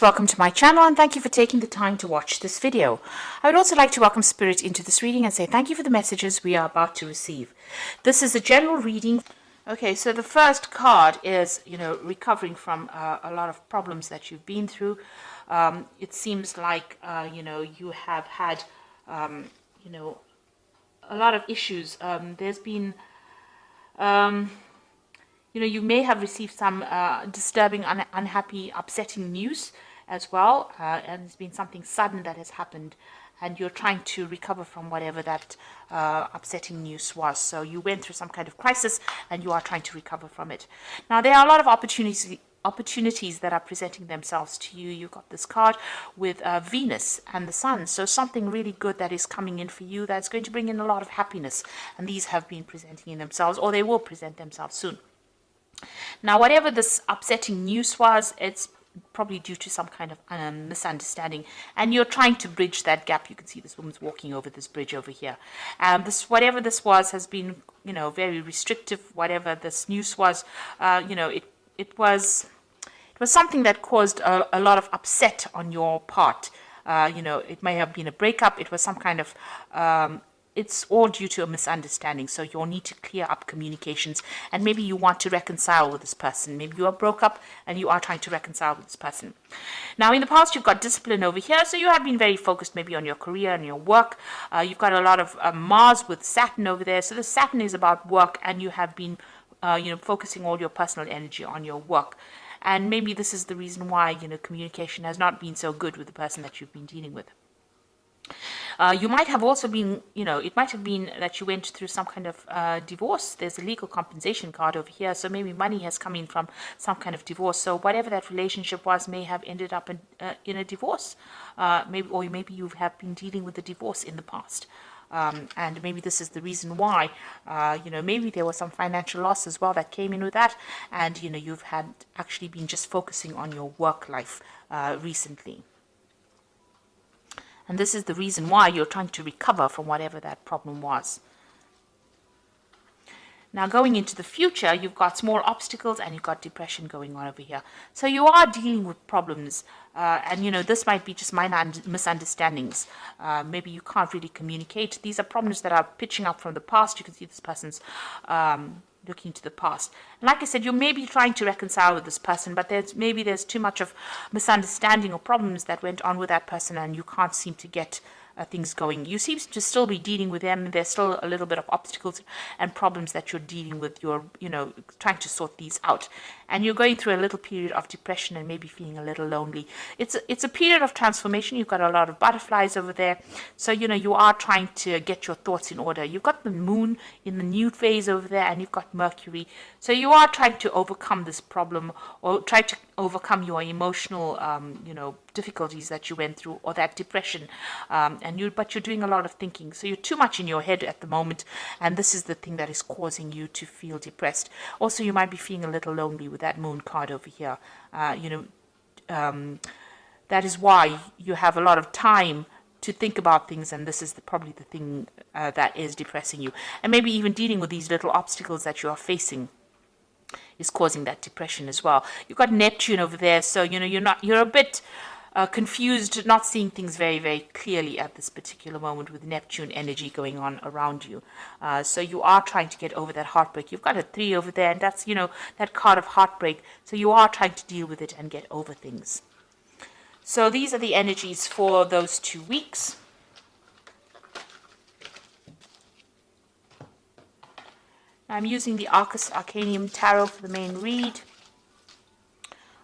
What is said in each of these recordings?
Welcome to my channel and thank you for taking the time to watch this video. I would also like to welcome Spirit into this reading and say thank you for the messages we are about to receive. This is a general reading. Okay, so the first card is, recovering from a lot of problems that you've been through. It seems like, you have had, a lot of issues. There's been, you may have received some disturbing, unhappy, upsetting news as well, and it's been something sudden that has happened, and you're trying to recover from whatever that upsetting news was. So you went through some kind of crisis, and you are trying to recover from it. Now, there are a lot of opportunities that are presenting themselves to you. You've got this card with Venus and the Sun, so something really good that is coming in for you that's going to bring in a lot of happiness, and these have been presenting in themselves, or they will present themselves soon. Now, whatever this upsetting news was, it's probably due to some kind of misunderstanding, and you're trying to bridge that gap. You can see this woman's walking over this bridge over here. Whatever this was has been, very restrictive. Whatever this news was, it was something that caused a lot of upset on your part. It may have been a breakup. It was some kind of it's all due to a misunderstanding. So you'll need to clear up communications, and maybe you want to reconcile with this person. Maybe you are broke up and you are trying to reconcile with this person. Now, in the past, you've got discipline over here. So you have been very focused maybe on your career and your work. You've got a lot of Mars with Saturn over there. So the Saturn is about work, and you have been, focusing all your personal energy on your work. And maybe this is the reason why, communication has not been so good with the person that you've been dealing with. You might have also been, it might have been that you went through some kind of divorce. There's a legal compensation card over here. So maybe money has come in from some kind of divorce. So whatever that relationship was may have ended up in a divorce. Maybe you have been dealing with a divorce in the past. And maybe this is the reason why, maybe there was some financial loss as well that came in with that. And, you've had actually been just focusing on your work life recently. And this is the reason why you're trying to recover from whatever that problem was. Now, going into the future, you've got small obstacles and you've got depression going on over here. So you are dealing with problems. And, this might be just minor misunderstandings. Maybe you can't really communicate. These are problems that are pitching up from the past. You can see this person's looking to the past. And like I said, you may be trying to reconcile with this person, but there's too much of misunderstanding or problems that went on with that person, and you can't seem to get things going. You seem to still be dealing with them. There's still a little bit of obstacles and problems that you're dealing with. You're, trying to sort these out. And you're going through a little period of depression and maybe feeling a little lonely. It's a period of transformation. You've got a lot of butterflies over there. So, you are trying to get your thoughts in order. You've got the moon in the new phase over there, and you've got Mercury. So you are trying to overcome this problem, or try to overcome your emotional, difficulties that you went through, or that depression. But you're doing a lot of thinking. So you're too much in your head at the moment, and this is the thing that is causing you to feel depressed. Also, you might be feeling a little lonely with that moon card over here. That is why you have a lot of time to think about things, and this is probably the thing that is depressing you. And maybe even dealing with these little obstacles that you are facing is causing that depression as well. You've got Neptune over there, so you're a bit confused, not seeing things very, very clearly at this particular moment with Neptune energy going on around you. So you are trying to get over that heartbreak. You've got a 3 over there, and that's, that card of heartbreak. So you are trying to deal with it and get over things. So these are the energies for those 2 weeks. I'm using the Arcus Arcanium Tarot for the main read.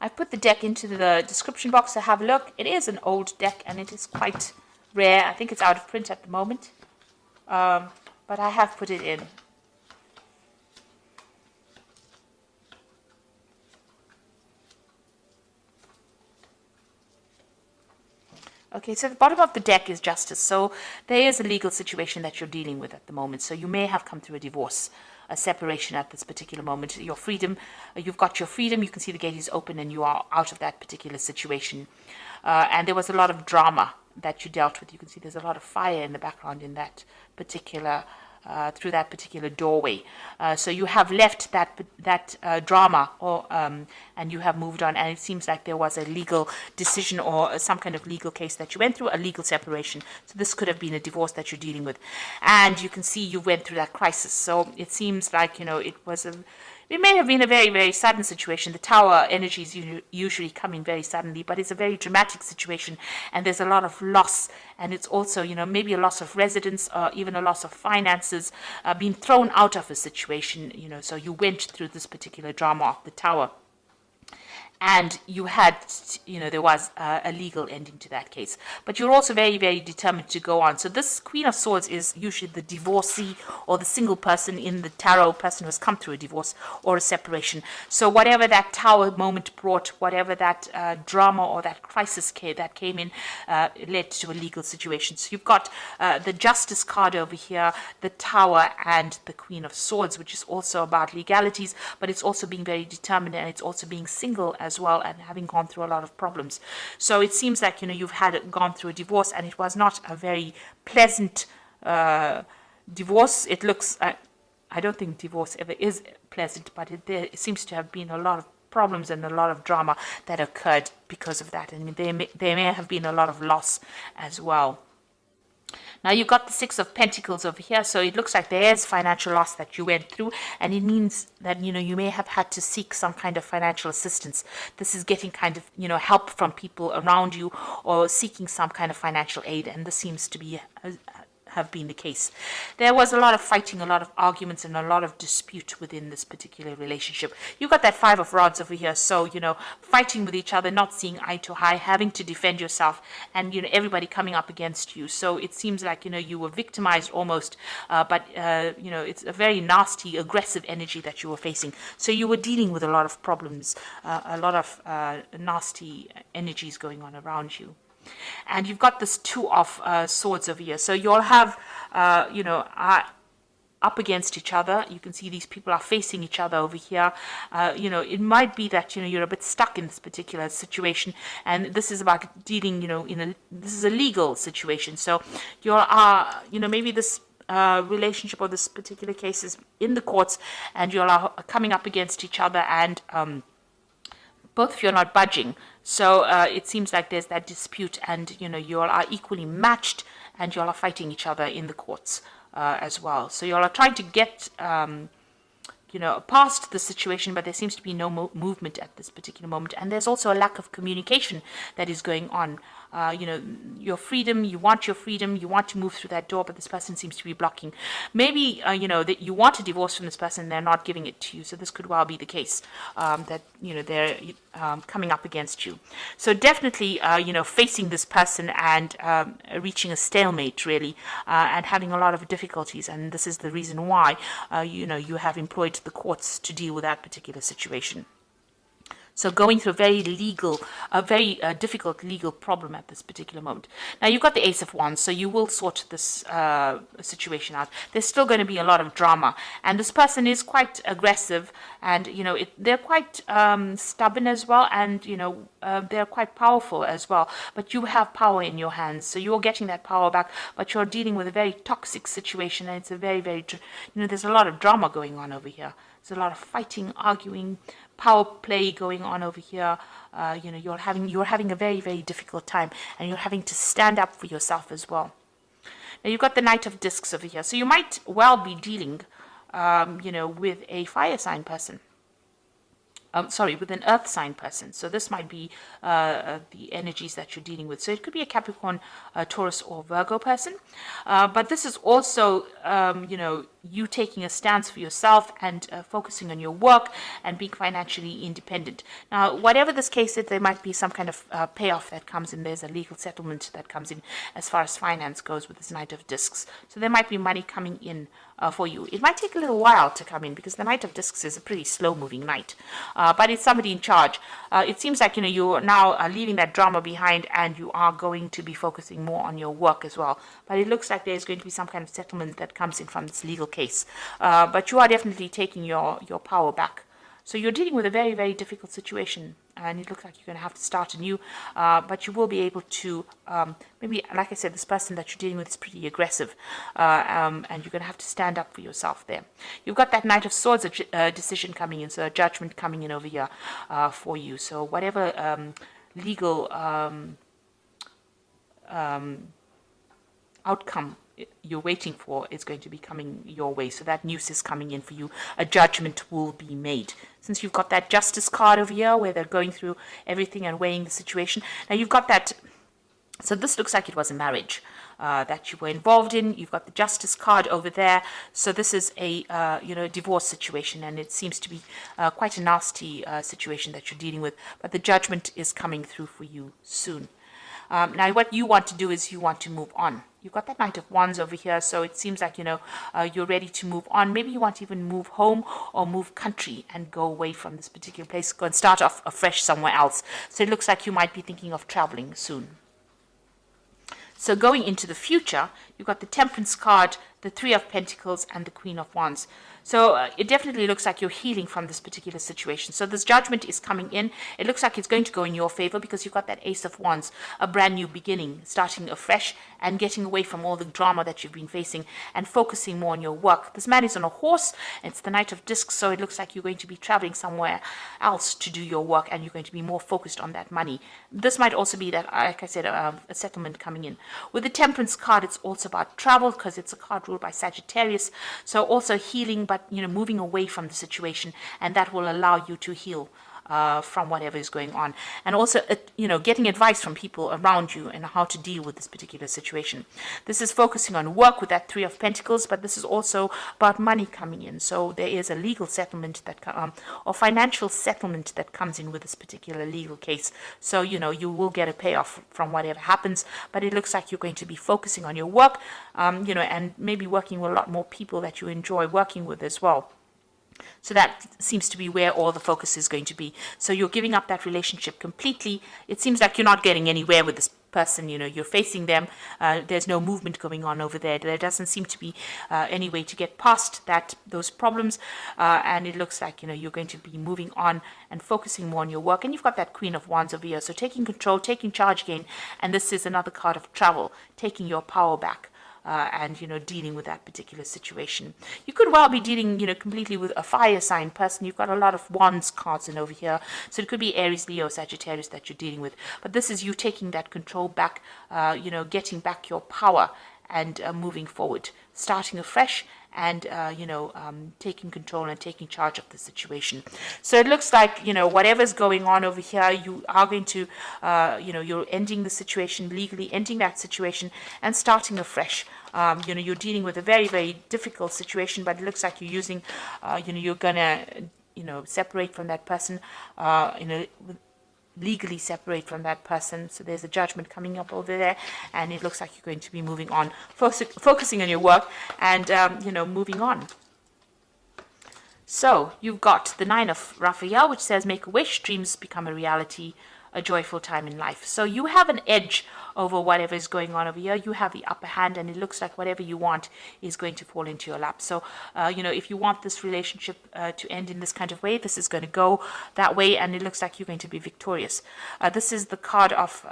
I've put the deck into the description box to have a look. It is an old deck, and it is quite rare. I think it's out of print at the moment. But I have put it in. Okay, so the bottom of the deck is Justice. So there is a legal situation that you're dealing with at the moment. So you may have come through a divorce, a separation at this particular moment. Your freedom, you've got your freedom. You can see the gate is open and you are out of that particular situation. And there was a lot of drama that you dealt with. You can see there's a lot of fire in the background in that particular through that particular doorway. So you have left that drama, and you have moved on. And it seems like there was a legal decision or some kind of legal case that you went through, a legal separation. So this could have been a divorce that you're dealing with, and you can see you went through that crisis. So it seems like it may have been a very, very sudden situation. The tower energy is usually coming very suddenly, but it's a very dramatic situation, and there's a lot of loss. And it's also, maybe a loss of residence or even a loss of finances, being thrown out of a situation, so you went through this particular drama of the tower. And you had, there was a legal ending to that case. But you're also very, very determined to go on. So this Queen of Swords is usually the divorcee or the single person in the tarot, person who has come through a divorce or a separation. So whatever that tower moment brought, whatever that drama or that crisis that came in, led to a legal situation. So you've got the Justice card over here, the Tower, and the Queen of Swords, which is also about legalities, but it's also being very determined, and it's also being single as well, and having gone through a lot of problems. So it seems like you've gone through a divorce, and it was not a very pleasant divorce. It looks I don't think divorce ever is pleasant, but there seems to have been a lot of problems and a lot of drama that occurred because of that, and there may have been a lot of loss as well. Now you've got the Six of Pentacles over here, so it looks like there's financial loss that you went through, and it means that you may have had to seek some kind of financial assistance. This is getting kind of help from people around you, or seeking some kind of financial aid, and this seems to be have been the case. There was a lot of fighting, a lot of arguments, and a lot of dispute within this particular relationship. You got that Five of Rods over here, so fighting with each other, not seeing eye to eye, having to defend yourself, and everybody coming up against you. So it seems like you were victimized almost, but it's a very nasty, aggressive energy that you were facing. So you were dealing with a lot of problems, a lot of nasty energies going on around you. And you've got this Two of Swords over here. So you'll have, up against each other. You can see these people are facing each other over here. It might be that, you're a bit stuck in this particular situation. And this is about dealing, this is a legal situation. So you are, maybe this relationship or this particular case is in the courts, and you are coming up against each other, and both of you are not budging. So it seems like there's that dispute, and you all are equally matched, and you all are fighting each other in the courts as well. So you all are trying to get past the situation, but there seems to be no movement at this particular moment. And there's also a lack of communication that is going on. Your freedom, you want to move through that door, but this person seems to be blocking. Maybe, that you want a divorce from this person, they're not giving it to you. So this could well be the case, that, they're coming up against you. So definitely, facing this person and reaching a stalemate, really, and having a lot of difficulties. And this is the reason why, you have employed the courts to deal with that particular situation. So going through a very difficult legal problem at this particular moment. Now you've got the Ace of Wands, so you will sort this situation out. There's still going to be a lot of drama, and this person is quite aggressive, and they're quite stubborn as well, and they're quite powerful as well. But you have power in your hands, so you're getting that power back. But you're dealing with a very toxic situation, and it's a very, very there's a lot of drama going on over here. There's a lot of fighting, arguing, power play going on over here. You're having a very, very difficult time, and you're having to stand up for yourself as well. Now you've got the Knight of Discs over here, so you might well be dealing, with a fire sign person. With an earth sign person. So this might be the energies that you're dealing with. So it could be a Capricorn, Taurus, or Virgo person. But this is also, you taking a stance for yourself and focusing on your work and being financially independent. Now, whatever this case is, there might be some kind of payoff that comes in. There's a legal settlement that comes in as far as finance goes with this Knight of Discs. So there might be money coming in for you. It might take a little while to come in, because the Knight of Discs is a pretty slow-moving knight. But it's somebody in charge. It seems like, you're now leaving that drama behind, and you are going to be focusing more on your work as well. But it looks like there's going to be some kind of settlement that comes in from this legal case. But you are definitely taking your power back. So you're dealing with a very, very difficult situation, and it looks like you're going to have to start anew, but you will be able to, maybe, like I said, this person that you're dealing with is pretty aggressive, and you're going to have to stand up for yourself there. You've got that Knight of Swords decision coming in, so a judgment coming in over here for you. So whatever legal outcome you're waiting for is going to be coming your way. So that news is coming in for you. A judgment will be made. Since you've got that Justice card over here where they're going through everything and weighing the situation. Now you've got that, so this looks like it was a marriage that you were involved in. You've got the Justice card over there. So this is a divorce situation, and it seems to be quite a nasty situation that you're dealing with. But the judgment is coming through for you soon. Now, what you want to do is you want to move on. You've got that Knight of Wands over here, so it seems like, you're ready to move on. Maybe you want to even move home or move country and go away from this particular place, go and start off afresh somewhere else. So it looks like you might be thinking of traveling soon. So going into the future, you've got the Temperance card, the Three of Pentacles, and the Queen of Wands. So it definitely looks like you're healing from this particular situation. So this judgment is coming in. It looks like it's going to go in your favor because you've got that Ace of Wands, a brand new beginning, starting afresh and getting away from all the drama that you've been facing and focusing more on your work. This man is on a horse. It's the Knight of Discs, so it looks like you're going to be traveling somewhere else to do your work, and you're going to be more focused on that money. This might also be that, like I said, a settlement coming in. With the Temperance card, it's also about travel because it's a card ruled by Sagittarius. So also healing, but moving away from the situation, and that will allow you to heal from whatever is going on, and also getting advice from people around you and how to deal with this particular situation. This is focusing on work with that Three of Pentacles, but this is also about money coming in. So there is a legal settlement that or financial settlement that comes in with this particular legal case. So you will get a payoff from whatever happens, but it looks like you're going to be focusing on your work, and maybe working with a lot more people that you enjoy working with as well. So that seems to be where all the focus is going to be. So you're giving up that relationship completely. It seems like you're not getting anywhere with this person. You're facing them. There's no movement going on over there. There doesn't seem to be any way to get past those problems. And it looks like, you're going to be moving on and focusing more on your work. And you've got that Queen of Wands over here. So taking control, taking charge again. And this is another card of travel, taking your power back. And dealing with that particular situation. You could well be dealing completely with a fire sign person. You've got a lot of Wands cards in over here, so it could be Aries, Leo, Sagittarius that you're dealing with, but this is you taking that control back, getting back your power and moving forward, starting afresh, and taking control and taking charge of the situation. So it looks like whatever's going on over here, you are going to you're ending the situation legally, ending that situation and starting afresh. You're dealing with a very, very difficult situation, but it looks like you're using you're gonna separate from that person, legally separate from that person. So there's a judgment coming up over there, and it looks like you're going to be moving on, focusing on your work and moving on. So you've got the Nine of Raphael, which says make a wish, dreams become a reality, a joyful time in life. So you have an edge over whatever is going on over here. You have the upper hand, and it looks like whatever you want is going to fall into your lap. So if you want this relationship to end in this kind of way, this is going to go that way, and it looks like you're going to be victorious. This is the card of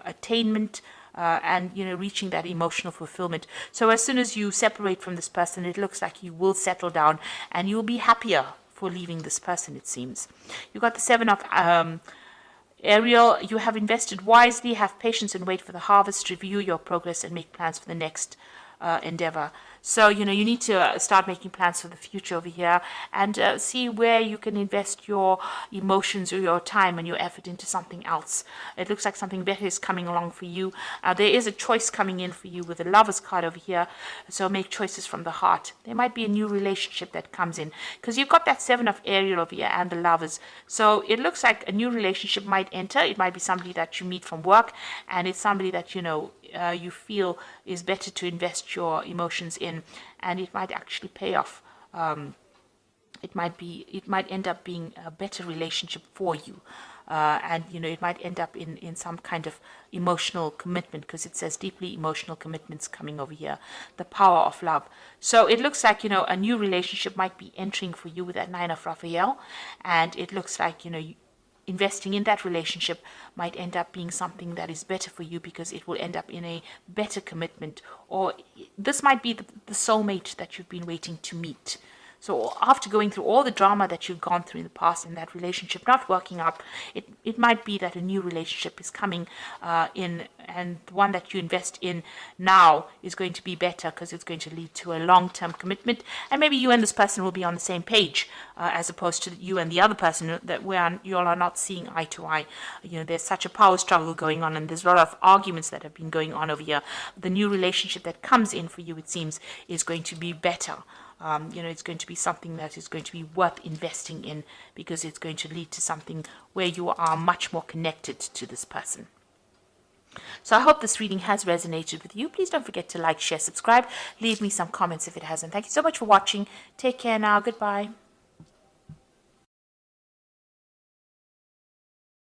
attainment, and reaching that emotional fulfillment. So as soon as you separate from this person, it looks like you will settle down and you'll be happier for leaving this person, it seems. You've got the Seven of Ariel. You have invested wisely, have patience and wait for the harvest, review your progress and make plans for the next endeavor. So you need to start making plans for the future over here, and see where you can invest your emotions or your time and your effort into something else. It looks like something better is coming along for you. There is a choice coming in for you with the Lovers card over here, so make choices from the heart. There might be a new relationship that comes in, because you've got that Seven of Ariel over here and the Lovers. So it looks like a new relationship might enter. It might be somebody that you meet from work, and it's somebody that you feel is better to invest your emotions in, and it might actually pay off. It might end up being a better relationship for you. and it might end up in some kind of emotional commitment, because it says deeply emotional commitments coming over here, the power of love. So it looks like a new relationship might be entering for you with that Nine of Raphael, and it looks like investing in that relationship might end up being something that is better for you, because it will end up in a better commitment, or this might be the soulmate that you've been waiting to meet. So after going through all the drama that you've gone through in the past and that relationship not working out, it might be that a new relationship is coming in, and the one that you invest in now is going to be better, because it's going to lead to a long-term commitment, and maybe you and this person will be on the same page, as opposed to you and the other person that where you all are not seeing eye to eye. There's such a power struggle going on, and there's a lot of arguments that have been going on over here. The new relationship that comes in for you, it seems, is going to be better. It's going to be something that is going to be worth investing in, because it's going to lead to something where you are much more connected to this person. So I hope this reading has resonated with you. Please don't forget to like, share, subscribe. Leave me some comments if it hasn't. Thank you so much for watching. Take care now. Goodbye.